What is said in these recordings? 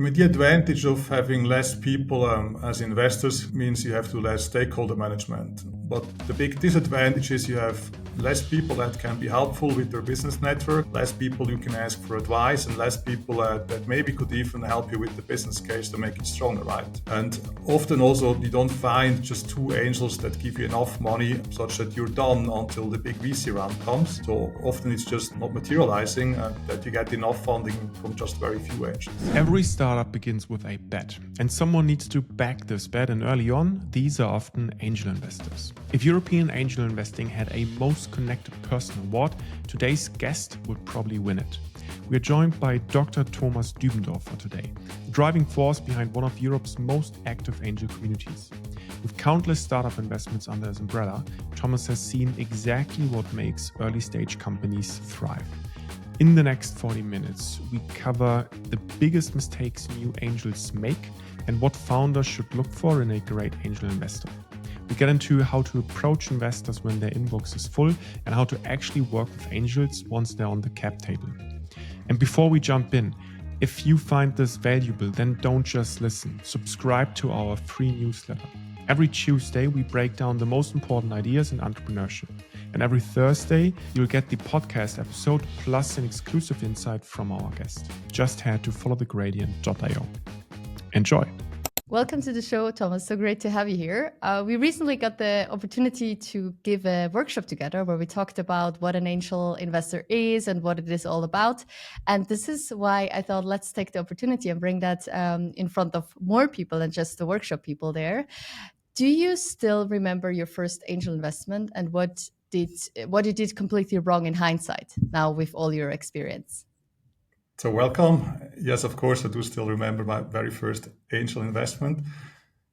I mean, the advantage of having less people as investors means you have to less stakeholder management. But the big disadvantage is you have less people that can be helpful with their business network, less people you can ask for advice, and less people that maybe could even help you with the business case to make it stronger, right? And often also you don't find just two angels that give you enough money such that you're done until the big VC round comes. So often it's just not materializing that you get enough funding from just very few angels. Every startup begins with a bet, and someone needs to back this bet, and early on, these are often angel investors. If European angel investing had a most connected person award, today's guest would probably win it. We are joined by Dr. Thomas Dübendorfer today, the driving force behind one of Europe's most active angel communities. With countless startup investments under his umbrella, Thomas has seen exactly what makes early-stage companies thrive. In the next 40 minutes, we cover the biggest mistakes new angels make and what founders should look for in a great angel investor. We get into how to approach investors when their inbox is full and how to actually work with angels once they're on the cap table. And before we jump in, if you find this valuable, then don't just listen. Subscribe to our free newsletter. Every Tuesday, we break down the most important ideas in entrepreneurship. And every Thursday, you'll get the podcast episode plus an exclusive insight from our guest. Just head to followthegradient.io. Enjoy. Welcome to the show, Thomas. So great to have you here. We recently got the opportunity to give a workshop together where we talked about what an angel investor is and what it is all about. And this is why I thought let's take the opportunity and bring that in front of more people than just the workshop people there. Do you still remember your first angel investment and what you did completely wrong in hindsight now with all your experience? So welcome. Yes, of course, I do still remember my very first angel investment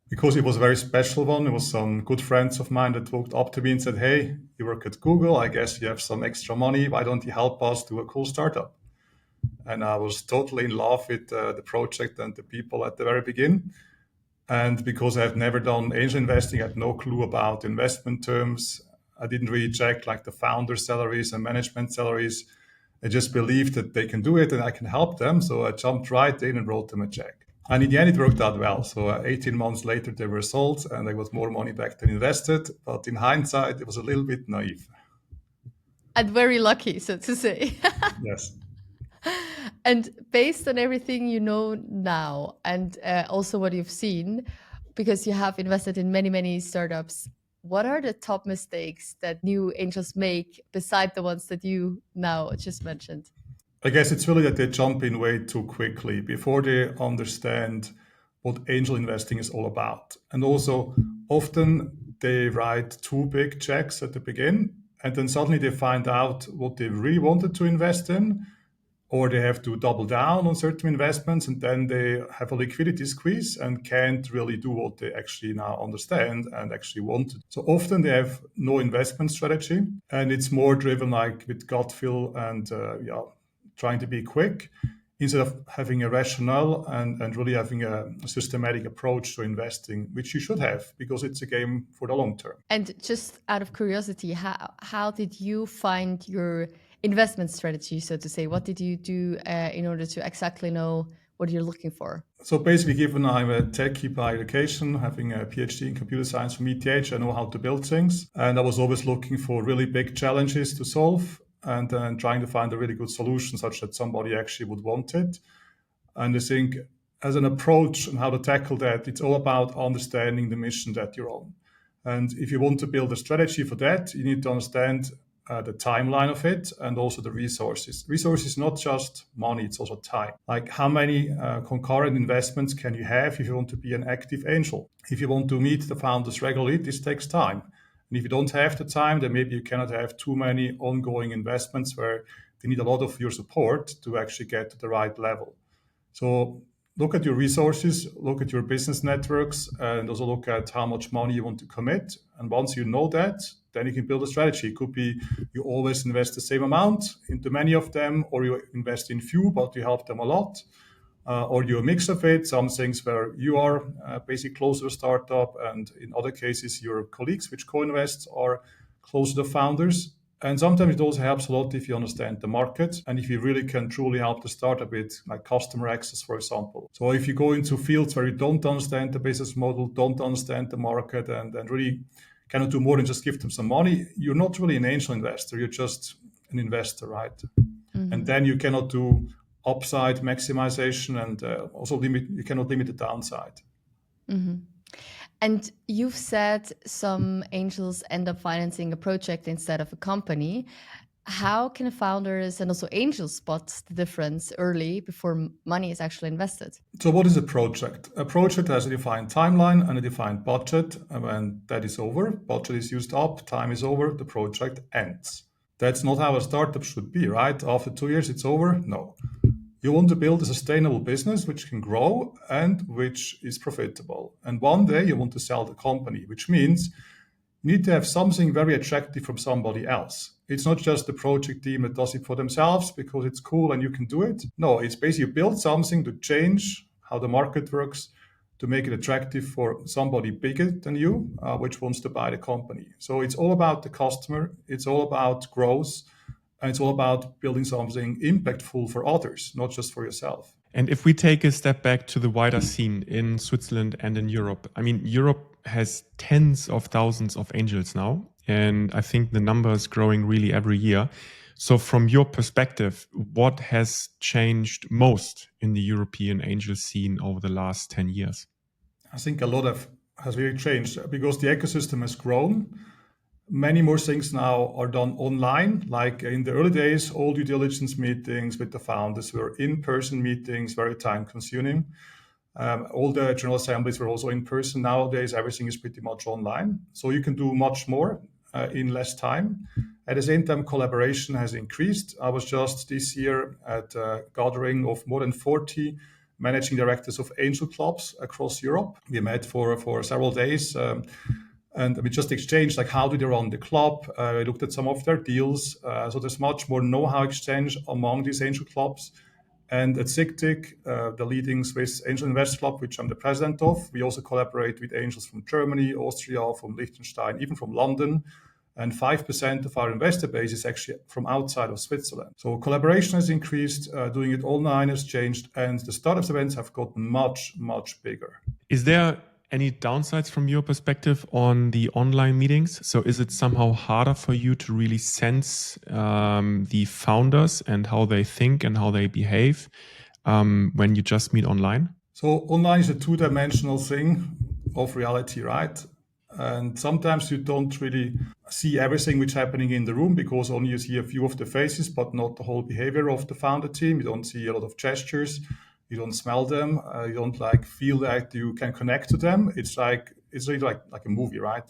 because it was a very special one. It was some good friends of mine that walked up to me and said, "Hey, you work at Google. I guess you have some extra money. Why don't you help us do a cool startup?" And I was totally in love with the project and the people at the very beginning. And because I have never done angel investing, I had no clue about investment terms. I didn't really check like the founder salaries and management salaries. I just believed that they can do it and I can help them. So I jumped right in and wrote them a check. And in the end, it worked out well. So 18 months later, they were sold and I got more money back than invested. But in hindsight, it was a little bit naive. And very lucky, so to say. Yes. And based on everything you know now and also what you've seen, because you have invested in many, many startups, what are the top mistakes that new angels make beside the ones that you now just mentioned? I guess it's really that they jump in way too quickly before they understand what angel investing is all about. And also, often they write too big checks at the beginning, and then suddenly they find out what they really wanted to invest in, or they have to double down on certain investments, and then they have a liquidity squeeze and can't really do what they actually now understand and actually want. So often they have no investment strategy, and it's more driven like with gut feel and trying to be quick instead of having a rationale and really having a systematic approach to investing, which you should have because it's a game for the long term. And just out of curiosity, how did you find your investment strategy, so to say? What did you do in order to exactly know what you're looking for? So basically, given I'm a techie by education, having a PhD in computer science from ETH, I know how to build things. And I was always looking for really big challenges to solve and then trying to find a really good solution such that somebody actually would want it. And I think as an approach and how to tackle that, it's all about understanding the mission that you're on. And if you want to build a strategy for that, you need to understand the timeline of it and also the resources. Resources, not just money, it's also time. Like how many concurrent investments can you have if you want to be an active angel? If you want to meet the founders regularly, this takes time. And if you don't have the time, then maybe you cannot have too many ongoing investments where they need a lot of your support to actually get to the right level. So look at your resources, look at your business networks, and also look at how much money you want to commit. And once you know that, then you can build a strategy. It could be you always invest the same amount into many of them, or you invest in few, but you help them a lot. Or you a mix of it, some things where you are basically close to a startup, and in other cases, your colleagues which co-invest are close to the founders. And sometimes it also helps a lot if you understand the market and if you really can truly help the startup with like customer access, for example. So if you go into fields where you don't understand the business model, don't understand the market, and really cannot do more than just give them some money, you're not really an angel investor. You're just an investor, right? Mm-hmm. And then you cannot do upside maximization, and also you cannot limit the downside. Mm-hmm. And you've said some angels end up financing a project instead of a company. How can founders and also angels spot the difference early before money is actually invested? So what is a project? A project has a defined timeline and a defined budget. And when that is over, budget is used up, time is over, the project ends. That's not how a startup should be, right? After 2 years, it's over? No. You want to build a sustainable business which can grow and which is profitable. And one day you want to sell the company, which means you need to have something very attractive from somebody else. It's not just the project team that does it for themselves because it's cool and you can do it. No, it's basically you build something to change how the market works, to make it attractive for somebody bigger than you, which wants to buy the company. So it's all about the customer. It's all about growth. And it's all about building something impactful for others, not just for yourself. And if we take a step back to the wider scene in Switzerland and in Europe, I mean, Europe has tens of thousands of angels now. And I think the number is growing really every year. So from your perspective, what has changed most in the European angel scene over the last 10 years? I think a lot has really changed because the ecosystem has grown. Many more things now are done online. Like in the early days, all due diligence meetings with the founders were in-person meetings, very time-consuming. All the general assemblies were also in person. Nowadays, everything is pretty much online. So you can do much more in less time. At the same time, collaboration has increased. I was just this year at a gathering of more than 40 managing directors of angel clubs across Europe. We met for several days. And we just exchanged like how do they run the club. We looked at some of their deals. So there's much more know-how exchange among these angel clubs. And at SICTIC, the leading Swiss angel investor club, which I'm the president of, we also collaborate with angels from Germany, Austria, from Liechtenstein, even from London. And 5% of our investor base is actually from outside of Switzerland. So collaboration has increased, doing it online has changed, and the startups events have gotten much, much bigger. Is there any downsides from your perspective on the online meetings? So is it somehow harder for you to really sense the founders and how they think and how they behave when you just meet online? So online is a two-dimensional thing of reality, right? And sometimes you don't really see everything which is happening in the room because only you see a few of the faces, but not the whole behavior of the founder team. You don't see a lot of gestures. You don't smell them. You don't feel that you can connect to them. It's really like a movie, right?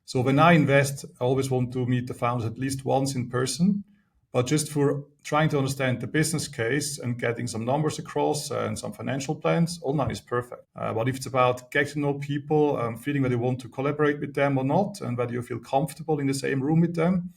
So when I invest, I always want to meet the founders at least once in person, but just for trying to understand the business case and getting some numbers across and some financial plans, online is perfect. But if it's about getting to know people, feeling whether you want to collaborate with them or not, and whether you feel comfortable in the same room with them,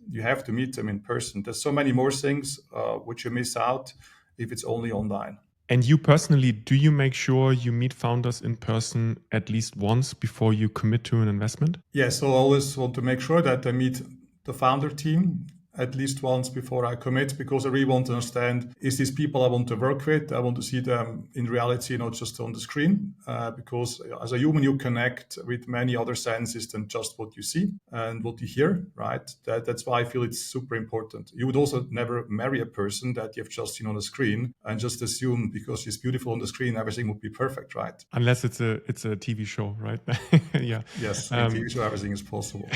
you have to meet them in person. There's so many more things which you miss out if it's only online. And you personally, do you make sure you meet founders in person at least once before you commit to an investment? Yes, so I always want to make sure that I meet the founder team at least once before I commit, because I really want to understand, is these people I want to work with? I want to see them in reality, not just on the screen, because as a human, you connect with many other senses than just what you see and what you hear, right? That's why I feel it's super important. You would also never marry a person that you've just seen on the screen and just assume because she's beautiful on the screen, everything would be perfect, right? Unless it's a TV show, right? Yeah. Yes, in a TV show, everything is possible.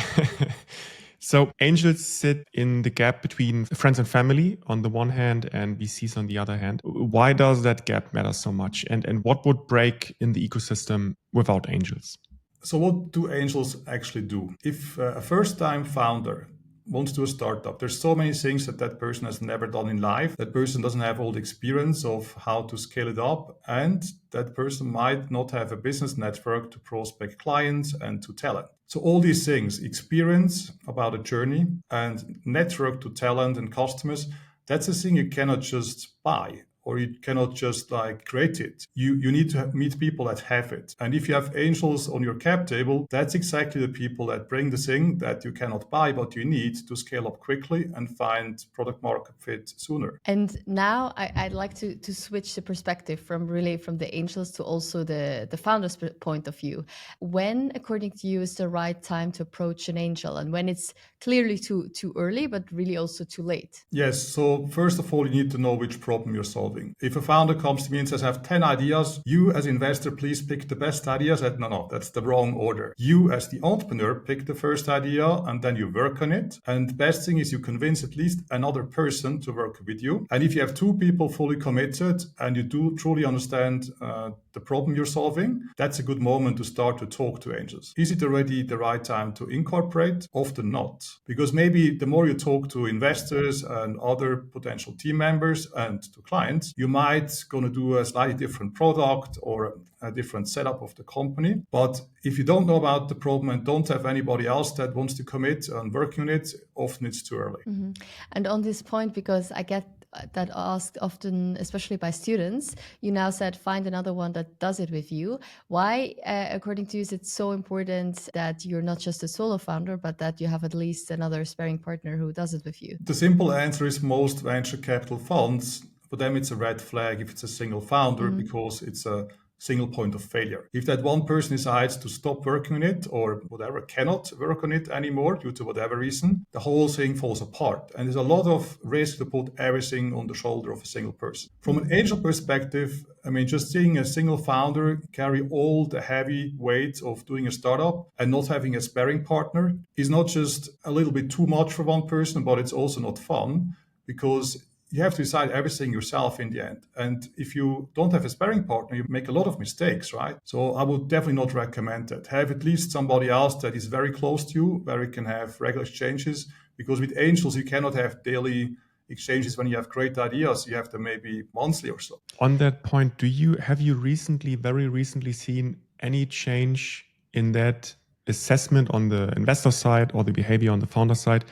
So angels sit in the gap between friends and family on the one hand and VCs on the other hand. Why does that gap matter so much? And what would break in the ecosystem without angels? So what do angels actually do? If a first-time founder wants to do a startup, there's so many things that person has never done in life. That person doesn't have all the experience of how to scale it up. And that person might not have a business network to prospect clients and to talent. So all these things, experience about a journey and network to talent and customers, that's a thing you cannot just buy or you cannot just like create it. You need to meet people that have it. And if you have angels on your cap table, that's exactly the people that bring the thing that you cannot buy, but you need to scale up quickly and find product market fit sooner. And now I'd like to switch the perspective from the angels to also the founder's point of view. When, according to you, is the right time to approach an angel, and when it's clearly too early, but really also too late? Yes. So first of all, you need to know which problem you're solving. If a founder comes to me and says, I have 10 ideas, you as investor, please pick the best ideas. No, that's the wrong order. You as the entrepreneur, pick the first idea and then you work on it. And the best thing is you convince at least another person to work with you. And if you have two people fully committed and you do truly understand the problem you're solving, that's a good moment to start to talk to angels. Is it already the right time to incorporate? Often not. Because maybe the more you talk to investors and other potential team members and to clients, you might going to do a slightly different product or a different setup of the company. But if you don't know about the problem and don't have anybody else that wants to commit and working on it, often it's too early. Mm-hmm. And on this point, because I get that asked often, especially by students, you now said find another one that does it with you. Why, according to you, is it so important that you're not just a solo founder, but that you have at least another sparring partner who does it with you? The simple answer is most venture capital funds, for them it's a red flag if it's a single founder, because it's a single point of failure. If that one person decides to stop working on it or whatever, cannot work on it anymore due to whatever reason, the whole thing falls apart. And there's a lot of risk to put everything on the shoulder of a single person. From an angel perspective, I mean, just seeing a single founder carry all the heavy weight of doing a startup and not having a sparring partner is not just a little bit too much for one person, but it's also not fun, because you have to decide everything yourself in the end. And if you don't have a sparring partner, you make a lot of mistakes, right? So I would definitely not recommend that. Have at least somebody else that is very close to you, where you can have regular exchanges, because with angels, you cannot have daily exchanges when you have great ideas. You have them maybe monthly or so. On that point, have you very recently seen any change in that assessment on the investor side or the behavior on the founder side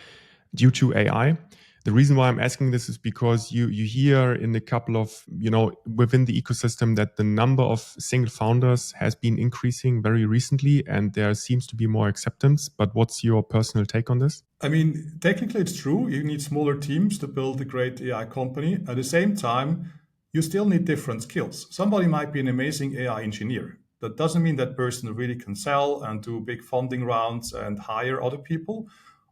due to AI? The reason why I'm asking this is because you hear in a couple of, within the ecosystem that the number of single founders has been increasing very recently and there seems to be more acceptance. But what's your personal take on this? I mean, technically it's true. You need smaller teams to build a great AI company. At the same time, you still need different skills. Somebody might be an amazing AI engineer. That doesn't mean that person really can sell and do big funding rounds and hire other people,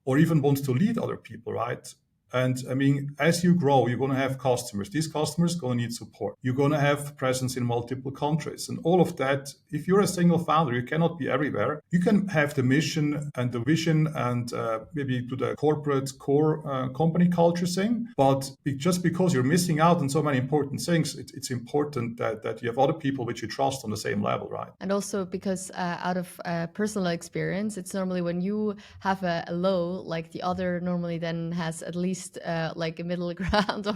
or even wants to lead other people, right? And I mean, as you grow, you're going to have customers. These customers are going to need support. You're going to have presence in multiple countries. And all of that, if you're a single founder, you cannot be everywhere. You can have the mission and the vision and maybe do the corporate core company culture thing. But just because you're missing out on so many important things, it's important that you have other people which you trust on the same level, right? And also because out of personal experience, it's normally when you have a low, like the other normally then has at least like a middle ground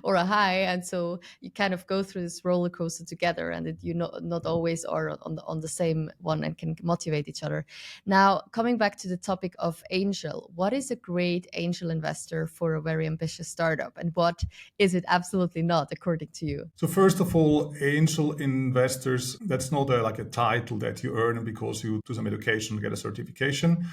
or a high, and so you kind of go through this roller coaster together, and you not always are on the same one and can motivate each other. Now, coming back to the topic of angel, what is a great angel investor for a very ambitious startup, and what is it absolutely not, according to you? So first of all, angel investors, that's not like a title that you earn because you do some education to get a certification.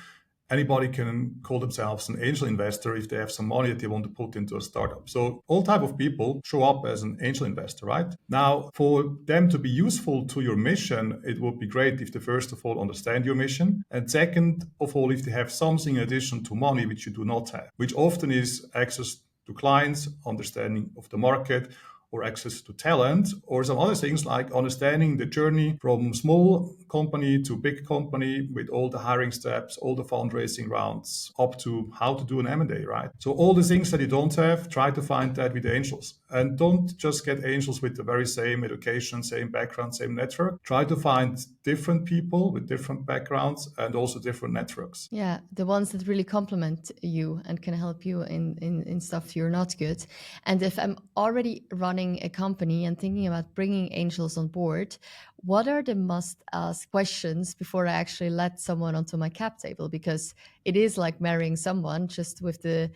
Anybody can call themselves an angel investor if they have some money that they want to put into a startup. So all type of people show up as an angel investor, right? Now, for them to be useful to your mission, it would be great if they first of all understand your mission. And second of all, if they have something in addition to money, which you do not have, which often is access to clients, understanding of the market, or access to talent, or some other things like understanding the journey from small company to big company with all the hiring steps, all the fundraising rounds, up to how to do an M&A, right? So all the things that you don't have, try to find that with angels. And don't just get angels with the very same education, same background, same network. Try to find different people with different backgrounds and also different networks. Yeah, the ones that really complement you and can help you in stuff you're not good. And if I'm already running a company and thinking about bringing angels on board, what are the must-ask ask questions before I actually let someone onto my cap table, because it is like marrying someone, just with the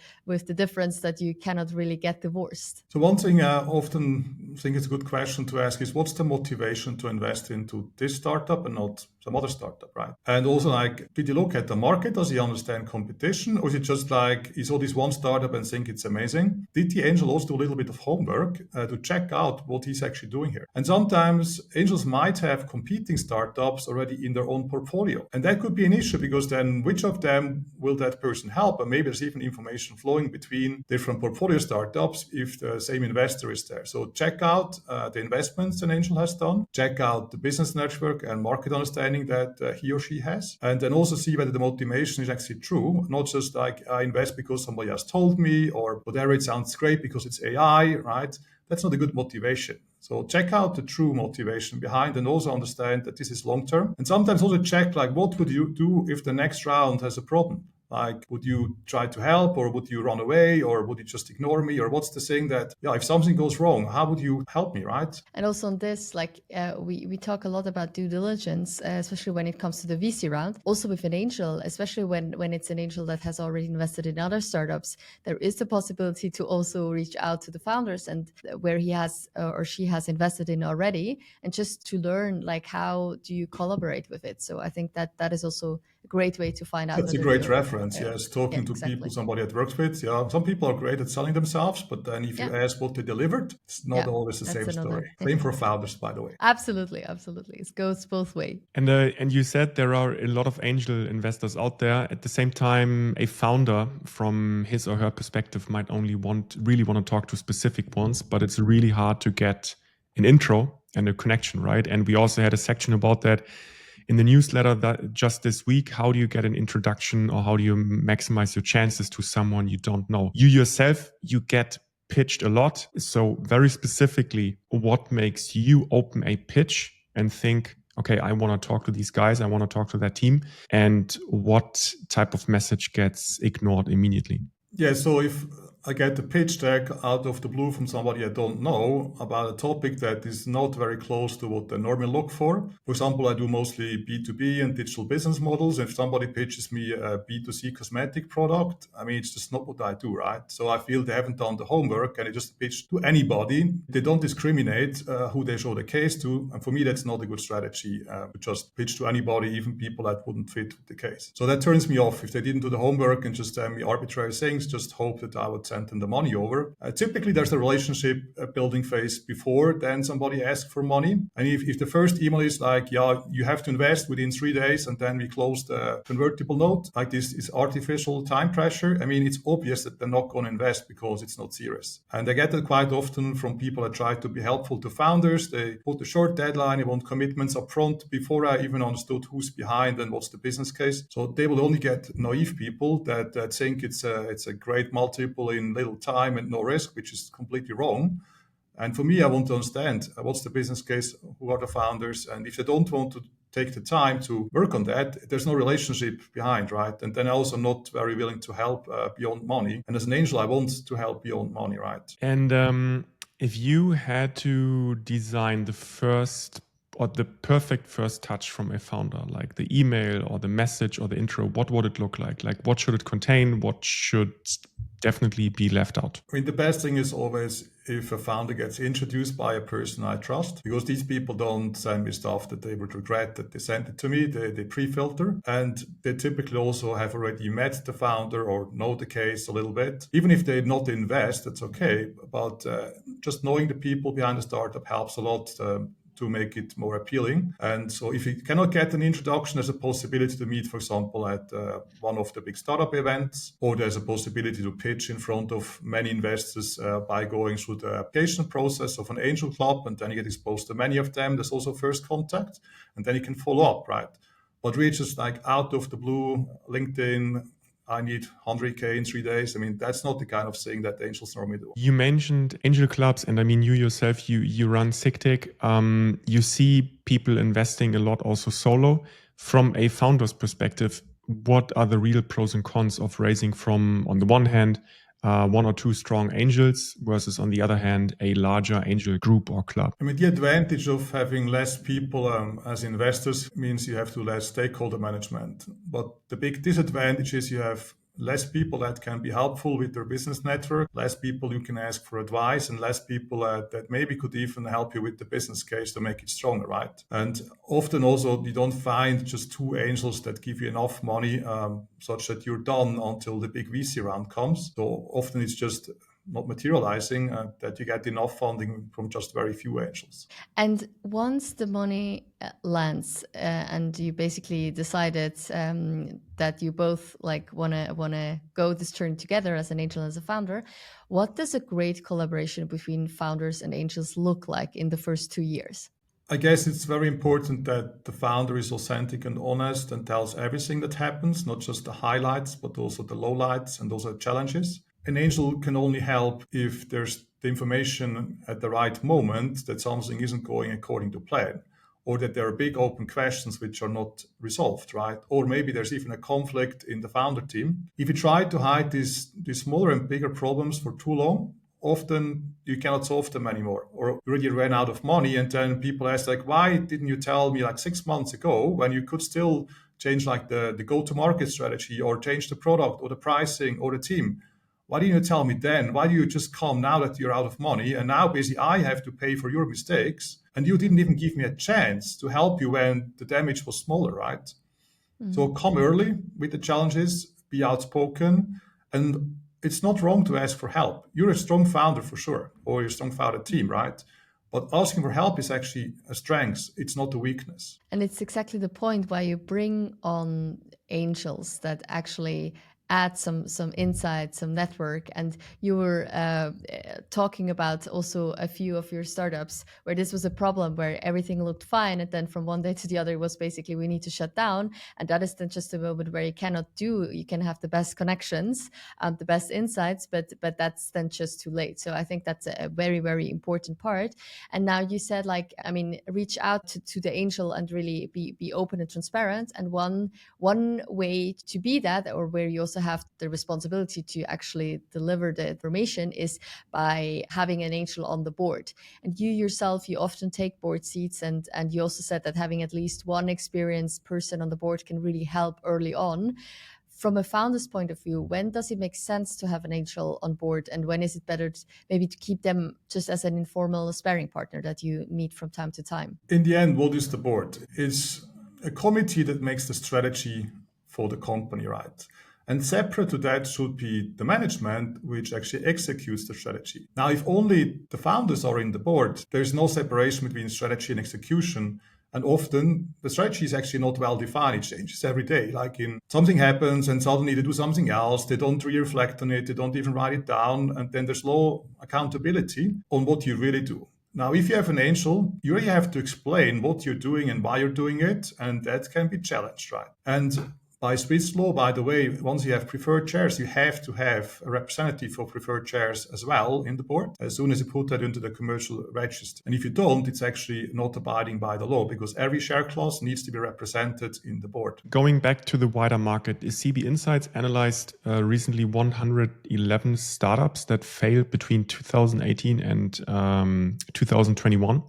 difference that you cannot really get divorced. So one thing I often think it's a good question to ask is, what's the motivation to invest into this startup and not some other startup, right? And also, like, did you look at the market? Does he understand competition? Or is it just like he saw this one startup and think it's amazing? Did the angel also do a little bit of homework to check out what he's actually doing here? And sometimes angels might have competing startups already in their own portfolio. And that could be an issue, because then which of them will that person help? And maybe there's even information flowing between different portfolio startups if the same investor is there. So check out the investments an angel has done, check out the business network and market understanding that he or she has, and then also see whether the motivation is actually true, not just like I invest because somebody has told me, or whatever, it sounds great because it's AI, right? That's not a good motivation. So check out the true motivation behind, and also understand that this is long-term. And sometimes also check, like, what would you do if the next round has a problem? Like, would you try to help, or would you run away, or would you just ignore me? Or what's the thing that, if something goes wrong, how would you help me, right? And also on this, like we talk a lot about due diligence, especially when it comes to the VC round. Also with an angel, especially when it's an angel that has already invested in other startups, there is the possibility to also reach out to the founders and where he has or she has invested in already, and just to learn, like, how do you collaborate with it. So I think that is also a great way to find out. That's a great reference, yes. Talking to people somebody had worked with. Yeah, some people are great at selling themselves, but then if you ask what they delivered, it's not always the same story. Same for founders, by the way. Absolutely. It goes both ways. And you said there are a lot of angel investors out there. At the same time, a founder, from his or her perspective, might only really want to talk to specific ones, but it's really hard to get an intro and a connection, right? And we also had a section about that in the newsletter that just this week. How do you get an introduction, or how do you maximize your chances to someone you don't know? You yourself, you get pitched a lot. So very specifically, what makes you open a pitch and think, okay, I want to talk to these guys, I want to talk to that team, and what type of message gets ignored immediately? Yeah, so if I get a pitch deck out of the blue from somebody I don't know about a topic that is not very close to what they normally look for. For example, I do mostly B2B and digital business models. If somebody pitches me a B2C cosmetic product, I mean, it's just not what I do, right? So I feel they haven't done the homework, and they just pitch to anybody. They don't discriminate who they show the case to. And for me, that's not a good strategy, to just pitch to anybody, even people that wouldn't fit with the case. So that turns me off. If they didn't do the homework and just tell me arbitrary things, just hope that I would send them the money over. Typically, there's a relationship building phase before then somebody asks for money. And if the first email is like, yeah, you have to invest within 3 days, and then we close the convertible note, like this is artificial time pressure. I mean, it's obvious that they're not going to invest because it's not serious. And I get that quite often from people that try to be helpful to founders. They put a short deadline, they want commitments up front before I even understood who's behind and what's the business case. So they will only get naive people that think it's a great multiple in little time and no risk, which is completely wrong. And for me, I want to understand what's the business case, who are the founders, and if they don't want to take the time to work on that, there's no relationship behind, right? And then also not very willing to help beyond money. And as an angel, I want to help beyond money, right? And if you had to design the first or the perfect first touch from a founder, like the email or the message or the intro, what would it look like? Like, what should it contain? What should definitely be left out? I mean, the best thing is always if a founder gets introduced by a person I trust, because these people don't send me stuff that they would regret that they sent it to me. They pre-filter, and they typically also have already met the founder or know the case a little bit. Even if they not invest, that's okay. But just knowing the people behind the startup helps a lot to make it more appealing. And so if you cannot get an introduction, there's a possibility to meet, for example, at one of the big startup events, or there's a possibility to pitch in front of many investors by going through the application process of an angel club, and then you get exposed to many of them. There's also first contact, and then you can follow up, right? But really just like out of the blue, LinkedIn, I need 100K in 3 days. I mean, that's not the kind of thing that angels normally do. You mentioned angel clubs, and I mean, you yourself, you run SICTIC. You see people investing a lot also solo. From a founder's perspective, what are the real pros and cons of raising from, on the one hand, one or two strong angels versus, on the other hand, a larger angel group or club? I mean, the advantage of having less people as investors means you have to less stakeholder management. But the big disadvantage is you have less people that can be helpful with their business network, less people you can ask for advice, and less people that maybe could even help you with the business case to make it stronger, right? And often also you don't find just two angels that give you enough money such that you're done until the big VC round comes. So often it's just not materializing, that you get enough funding from just very few angels. And once the money lands and you basically decided that you both like wanna go this journey together as an angel and as a founder, what does a great collaboration between founders and angels look like in the first 2 years? I guess it's very important that the founder is authentic and honest and tells everything that happens, not just the highlights, but also the lowlights and also challenges. An angel can only help if there's the information at the right moment that something isn't going according to plan, or that there are big open questions which are not resolved, right? Or maybe there's even a conflict in the founder team. If you try to hide these smaller and bigger problems for too long, often you cannot solve them anymore, or you already ran out of money. And then people ask, like, why didn't you tell me like 6 months ago when you could still change like the go-to-market strategy or change the product or the pricing or the team? Why didn't you tell me then? Why do you just come now that you're out of money? And now basically I have to pay for your mistakes. And you didn't even give me a chance to help you when the damage was smaller, right? Mm-hmm. So come early with the challenges, be outspoken. And it's not wrong to ask for help. You're a strong founder for sure, or you're a strong founder team, right? But asking for help is actually a strength. It's not a weakness. And it's exactly the point why you bring on angels that actually add some insight, some network. And you were talking about also a few of your startups where this was a problem, where everything looked fine, and then from one day to the other it was basically we need to shut down. And that is then just a moment where you can have the best connections, the best insights, but that's then just too late. So I think that's a very, very important part. And now you said, like, I mean, reach out to the angel and really be open and transparent. And one way to be that, or where you also have the responsibility to actually deliver the information, is by having an angel on the board. And you yourself, you often take board seats, and you also said that having at least one experienced person on the board can really help early on. From a founder's point of view, when does it make sense to have an angel on board, and when is it better maybe to keep them just as an informal sparring partner that you meet from time to time? In the end, what is the board? It's a committee that makes the strategy for the company, right? And separate to that should be the management, which actually executes the strategy. Now, if only the founders are in the board, there's no separation between strategy and execution. And often the strategy is actually not well defined. It changes every day. Like something happens and suddenly they do something else. They don't reflect on it. They don't even write it down. And then there's low accountability on what you really do. Now, if you have an angel, you really have to explain what you're doing and why you're doing it. And that can be challenged, right? And by Swiss law, by the way, once you have preferred shares, you have to have a representative for preferred shares as well in the board, as soon as you put that into the commercial register. And if you don't, it's actually not abiding by the law, because every share class needs to be represented in the board. Going back to the wider market, CB Insights analyzed recently 111 startups that failed between 2018 and 2021.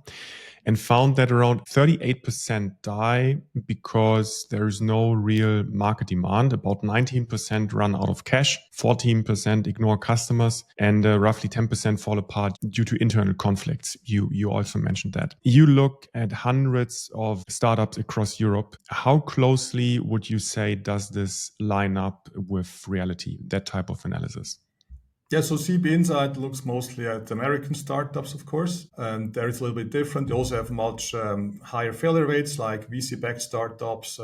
And found that around 38% die because there is no real market demand. About 19% run out of cash, 14% ignore customers, and roughly 10% fall apart due to internal conflicts. You also mentioned that. You look at hundreds of startups across Europe. How closely would you say does this line up with reality, that type of analysis? Yeah, so CB Insight looks mostly at American startups, of course, and there it's a little bit different. They also have much higher failure rates, like VC-backed startups.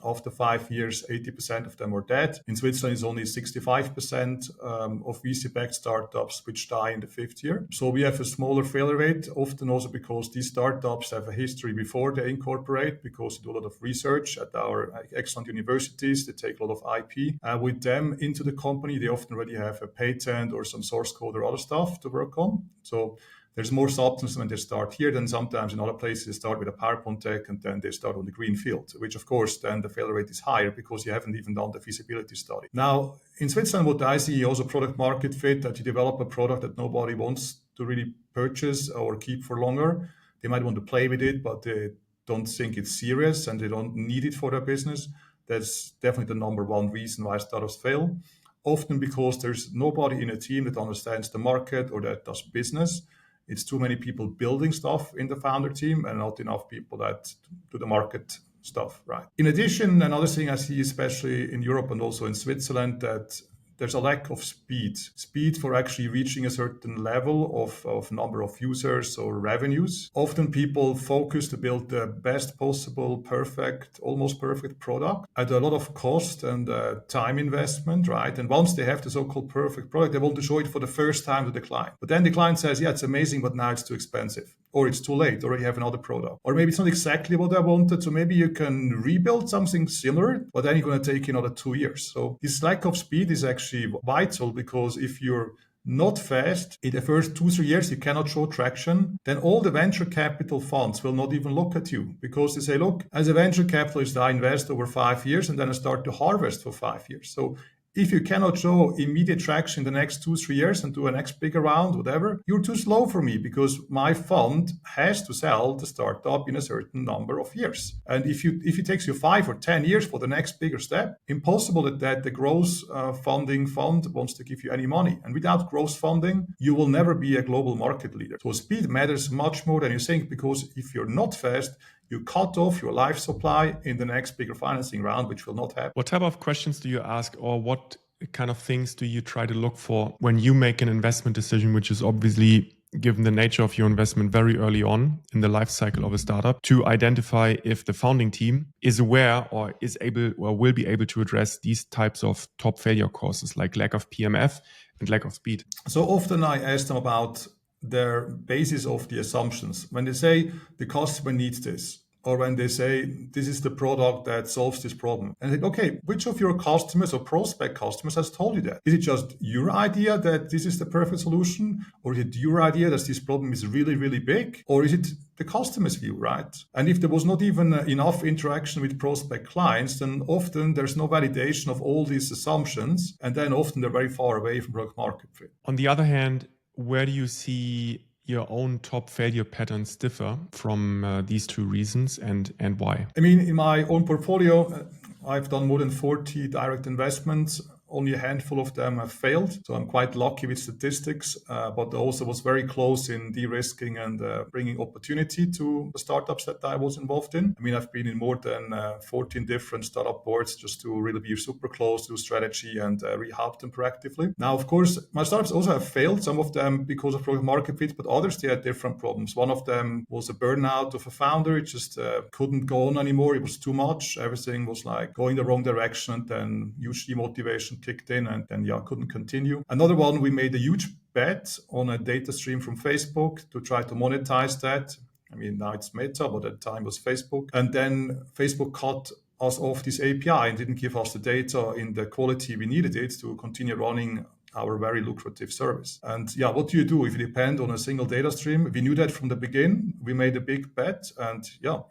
After 5 years, 80% of them are dead. In Switzerland, it's only 65% of VC-backed startups which die in the 5th year. So we have a smaller failure rate, often also because these startups have a history before they incorporate, because they do a lot of research at our excellent universities. They take a lot of IP with them into the company. They often already have a patent or some source code or other stuff to work on. So there's more substance when they start here than sometimes in other places. They start with a PowerPoint deck and then they start on the green field, which of course then the failure rate is higher because you haven't even done the feasibility study. Now, in Switzerland, what I see also product market fit, that you develop a product that nobody wants to really purchase or keep for longer. They might want to play with it, but they don't think it's serious and they don't need it for their business. That's definitely the number one reason why startups fail. Often because there's nobody in a team that understands the market or that does business. It's too many people building stuff in the founder team and not enough people that do the market stuff, right? In addition, another thing I see, especially in Europe and also in Switzerland, that there's a lack of speed for actually reaching a certain level of number of users or revenues. Often people focus to build the best possible, perfect, almost perfect product at a lot of cost and time investment, right? And once they have the so-called perfect product, they want to show it for the first time to the client. But then the client says, yeah, it's amazing, but now it's too expensive. Or it's too late, or you have another product. Or maybe it's not exactly what I wanted, so maybe you can rebuild something similar, but then you're going to take another 2 years. So this lack of speed is actually vital, because if you're not fast, in the first 2-3 years you cannot show traction, then all the venture capital funds will not even look at you, because they say, look, as a venture capitalist, I invest over 5 years and then I start to harvest for 5 years. So if you cannot show immediate traction in the next 2-3 years and do a next bigger round, whatever, you're too slow for me, because my fund has to sell the startup in a certain number of years. And if it takes you 5 or 10 years for the next bigger step, impossible that the growth funding fund wants to give you any money. And without growth funding, you will never be a global market leader. So speed matters much more than you think, because if you're not fast, you cut off your life supply in the next bigger financing round, which will not happen. What type of questions do you ask, or what kind of things do you try to look for when you make an investment decision, which is obviously, given the nature of your investment, very early on in the life cycle of a startup, to identify if the founding team is aware or is able or will be able to address these types of top failure causes, like lack of PMF and lack of speed? So often I ask them about their basis of the assumptions. When they say the customer needs this, or when they say this is the product that solves this problem, and I think, okay, which of your customers or prospect customers has told you that? Is it just your idea that this is the perfect solution, or is it your idea that this problem is really, really big, or is it the customer's view, right? And if there was not even enough interaction with prospect clients, then often there's no validation of all these assumptions, and then often they're very far away from product market fit. On the other hand, where do you see your own top failure patterns differ from these two reasons, and why? I mean, in my own portfolio, I've done more than 40 direct investments. Only a handful of them have failed. So I'm quite lucky with statistics, but also was very close in de-risking and bringing opportunity to the startups that I was involved in. I mean, I've been in more than 14 different startup boards just to really be super close to strategy and help them proactively. Now, of course, my startups also have failed, some of them because of product market fit, but others, they had different problems. One of them was a burnout of a founder. It just couldn't go on anymore. It was too much. Everything was like going the wrong direction, and then huge demotivation kicked in, and then couldn't continue. Another one, we made a huge bet on a data stream from Facebook to try to monetize that. I mean, now it's Meta, but at the time it was Facebook. And then Facebook cut us off this API and didn't give us the data in the quality we needed it to continue running our very lucrative service. And what do you do if you depend on a single data stream? We knew that from the beginning. We made a big bet, and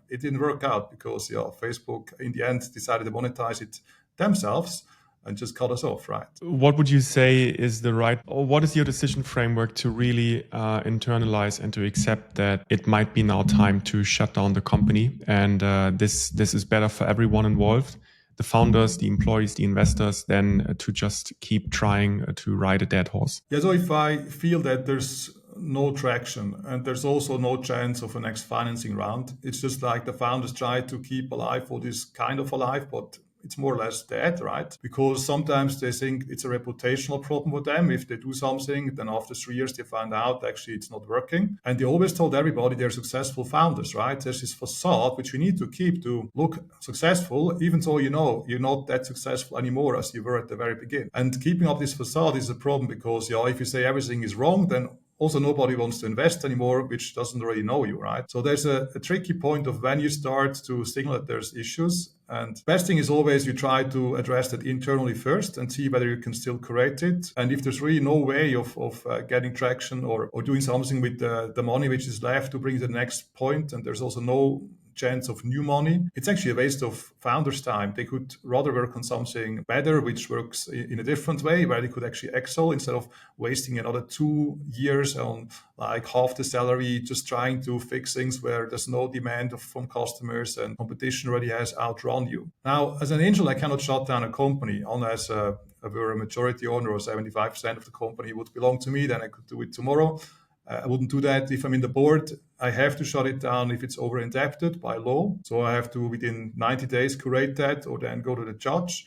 it didn't work out because Facebook in the end decided to monetize it themselves and just cut us off, right? What would you say is what is your decision framework to really internalize and to accept that it might be now time to shut down the company, and this is better for everyone involved, the founders, the employees, the investors, than to just keep trying to ride a dead horse? So if I feel that there's no traction and there's also no chance of a next financing round, it's just like the founders try to keep alive what is kind of alive, but it's more or less dead, right? Because sometimes they think it's a reputational problem with them. If they do something, then after 3 years, they find out actually it's not working. And they always told everybody they're successful founders, right? There's this facade which we need to keep to look successful, even though you're not that successful anymore as you were at the very beginning. And keeping up this facade is a problem because, if you say everything is wrong, then also nobody wants to invest anymore, which doesn't really know you, right? So there's a tricky point of when you start to signal that there's issues. And best thing is always you try to address that internally first and see whether you can still create it. And if there's really no way of getting traction or doing something with the money which is left to bring to the next point, and there's also no chance of new money, it's actually a waste of founders' time. They could rather work on something better, which works in a different way, where they could actually excel instead of wasting another 2 years on like half the salary, just trying to fix things where there's no demand from customers and competition already has outrun you. Now, as an angel, I cannot shut down a company unless I were a majority owner or 75% of the company would belong to me, then I could do it tomorrow. I wouldn't do that if I'm in the board. I have to shut it down if it's over-indebted by law. So I have to, within 90 days, curate that or then go to the judge.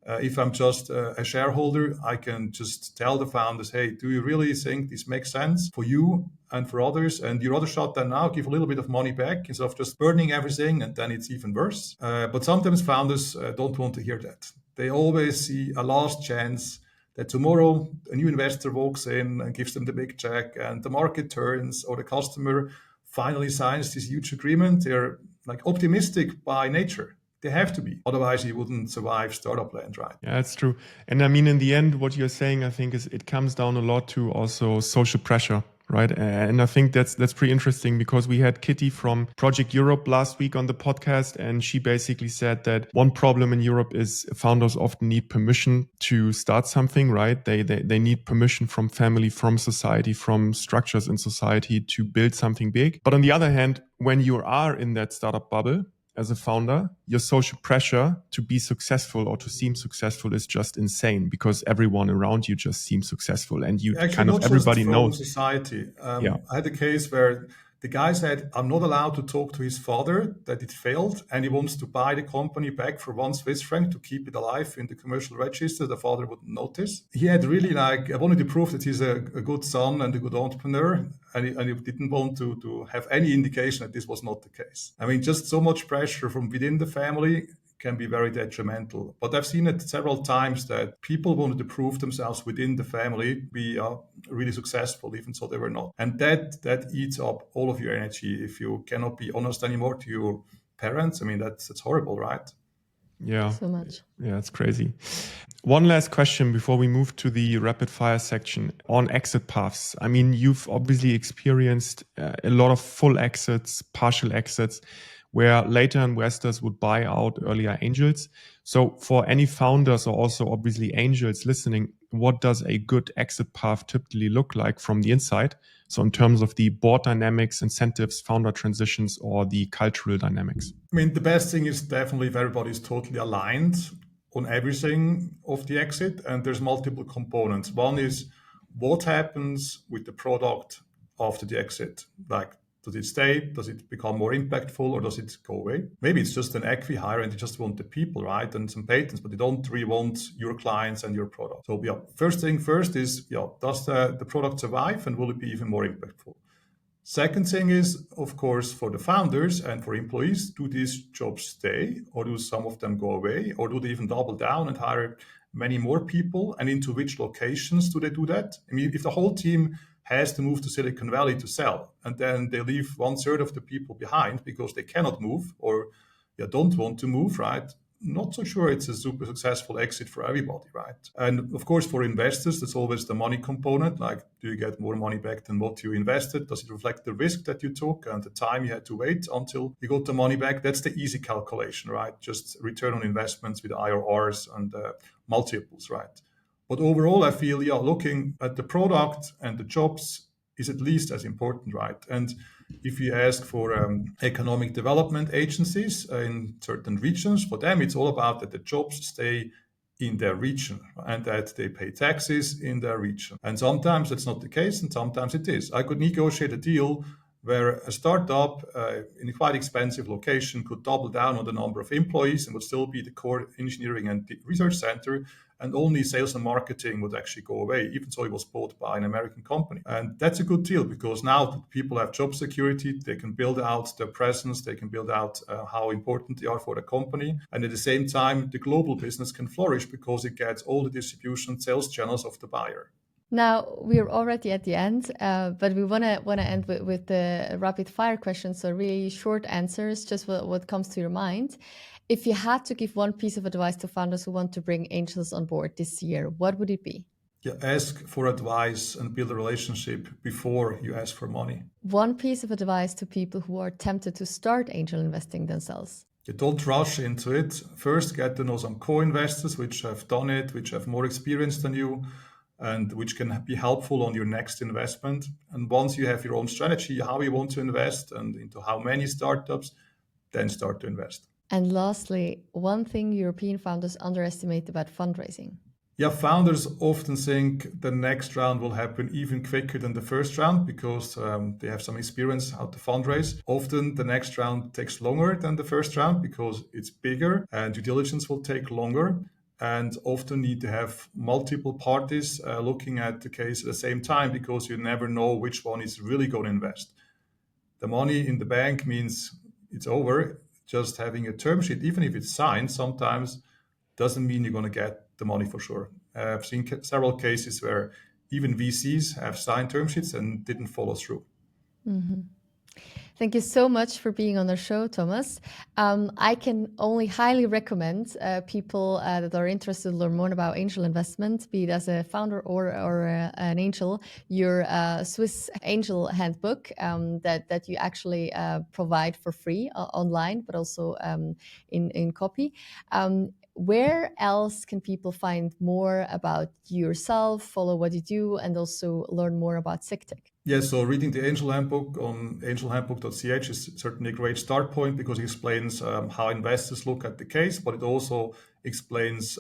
If I'm just a shareholder, I can just tell the founders, hey, do you really think this makes sense for you and for others? And you rather shut that now, give a little bit of money back instead of just burning everything, and then it's even worse. But sometimes founders don't want to hear that. They always see a last chance that tomorrow a new investor walks in and gives them the big check and the market turns or the customer finally signs this huge agreement. They're like optimistic by nature. They have to be. Otherwise, you wouldn't survive startup land, right? Yeah, that's true. And I mean, in the end, what you're saying, I think, is it comes down a lot to also social pressure. Right. And I think that's pretty interesting, because we had Kitty from Project Europe last week on the podcast, and she basically said that one problem in Europe is founders often need permission to start something, right? They need permission from family, from society, from structures in society to build something big. But on the other hand, when you are in that startup bubble, as a founder, your social pressure to be successful or to seem successful is just insane, because everyone around you just seems successful, and you actually, kind of everybody knows. Society. I had a case where the guy said, I'm not allowed to talk to his father, that it failed, and he wants to buy the company back for 1 Swiss franc to keep it alive in the commercial register. The father wouldn't notice. He had really I wanted to prove that he's a good son and a good entrepreneur, and he didn't want to have any indication that this was not the case. I mean, just so much pressure from within the family can be very detrimental. But I've seen it several times that people wanted to prove themselves within the family, be really successful, even so they were not. And that eats up all of your energy if you cannot be honest anymore to your parents. I mean, that's horrible, right? Yeah. So much. Yeah, it's crazy. One last question before we move to the rapid fire section on exit paths. I mean, you've obviously experienced a lot of full exits, partial exits, where later investors would buy out earlier angels. So for any founders or also obviously angels listening, what does a good exit path typically look like from the inside? So in terms of the board dynamics, incentives, founder transitions, or the cultural dynamics? I mean, the best thing is definitely if everybody's totally aligned on everything of the exit, and there's multiple components. One is what happens with the product after the exit? Like, does it stay? Does it become more impactful, or does it go away? Maybe it's just an acqui-hire and they just want the people, right? And some patents, but they don't really want your clients and your product. So first thing first is, does the product survive, and will it be even more impactful? Second thing is, of course, for the founders and for employees, do these jobs stay, or do some of them go away, or do they even double down and hire many more people? And into which locations do they do that? I mean, if the whole team has to move to Silicon Valley to sell, and then they leave 1/3 of the people behind because they cannot move or don't want to move, right? Not so sure it's a super successful exit for everybody, right? And of course, for investors, there's always the money component. Like, do you get more money back than what you invested? Does it reflect the risk that you took and the time you had to wait until you got the money back? That's the easy calculation, right? Just return on investments with IRRs and multiples, right? But overall, I feel, looking at the product and the jobs is at least as important, right? And if you ask for economic development agencies in certain regions, for them, it's all about that the jobs stay in their region and that they pay taxes in their region. And sometimes that's not the case, and sometimes it is. I could negotiate a deal where a startup in a quite expensive location could double down on the number of employees and would still be the core engineering and research center, and only sales and marketing would actually go away, even though it was bought by an American company. And that's a good deal, because now people have job security, they can build out their presence, they can build out how important they are for the company. And at the same time, the global business can flourish because it gets all the distribution sales channels of the buyer. Now we're already at the end, but we want to end with the rapid fire questions. So really short answers, just what comes to your mind. If you had to give one piece of advice to founders who want to bring angels on board this year, what would it be? Yeah, ask for advice and build a relationship before you ask for money. One piece of advice to people who are tempted to start angel investing themselves. You don't rush into it. First, get to know some co-investors which have done it, which have more experience than you, and which can be helpful on your next investment. And once you have your own strategy, how you want to invest and into how many startups, then start to invest. And lastly, one thing European founders underestimate about fundraising. Yeah, founders often think the next round will happen even quicker than the first round because they have some experience how to fundraise. Often the next round takes longer than the first round because it's bigger and due diligence will take longer, and often need to have multiple parties looking at the case at the same time because you never know which one is really going to invest. The money in the bank means it's over. Just having a term sheet, even if it's signed, sometimes doesn't mean you're going to get the money for sure. I've seen several cases where even VCs have signed term sheets and didn't follow through. Mm-hmm. Thank you so much for being on our show, Thomas. I can only highly recommend people that are interested to learn more about angel investment, be it as a founder or an angel, your Swiss Angel Handbook that you actually provide for free online, but also in copy. Where else can people find more about yourself, follow what you do, and also learn more about SICTIC? Yeah, so reading the Angel Handbook on angelhandbook.ch is certainly a great start point because it explains how investors look at the case, but it also explains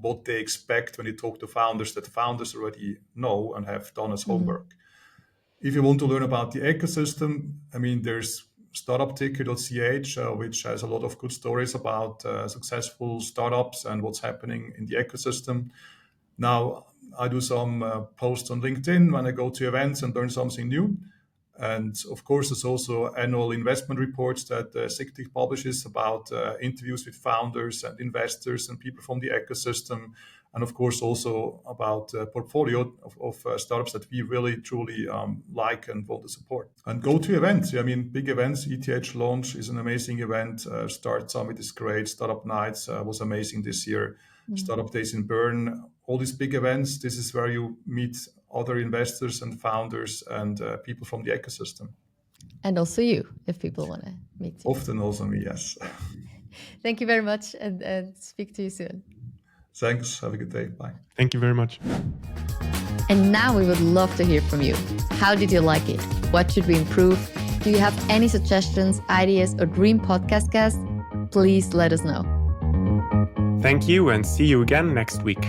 what they expect when you talk to founders that founders already know and have done as homework. Mm-hmm. If you want to learn about the ecosystem, I mean, there's startupticker.ch, which has a lot of good stories about successful startups and what's happening in the ecosystem. Now, I do some posts on LinkedIn when I go to events and learn something new. And of course, there's also annual investment reports that SICTIC publishes about interviews with founders and investors and people from the ecosystem. And of course, also about a portfolio of startups that we really, truly like and want to support. And go to events. I mean, big events. ETH launch is an amazing event. Start Summit is great. Startup Nights was amazing this year. Mm-hmm. Startup Days in Bern. All these big events. This is where you meet other investors and founders and people from the ecosystem. And also you, if people want to meet you. Often also me, yes. Thank you very much and speak to you soon. Thanks. Have a good day. Bye. Thank you very much. And now we would love to hear from you. How did you like it? What should we improve? Do you have any suggestions, ideas, or dream podcast guests? Please let us know. Thank you and see you again next week.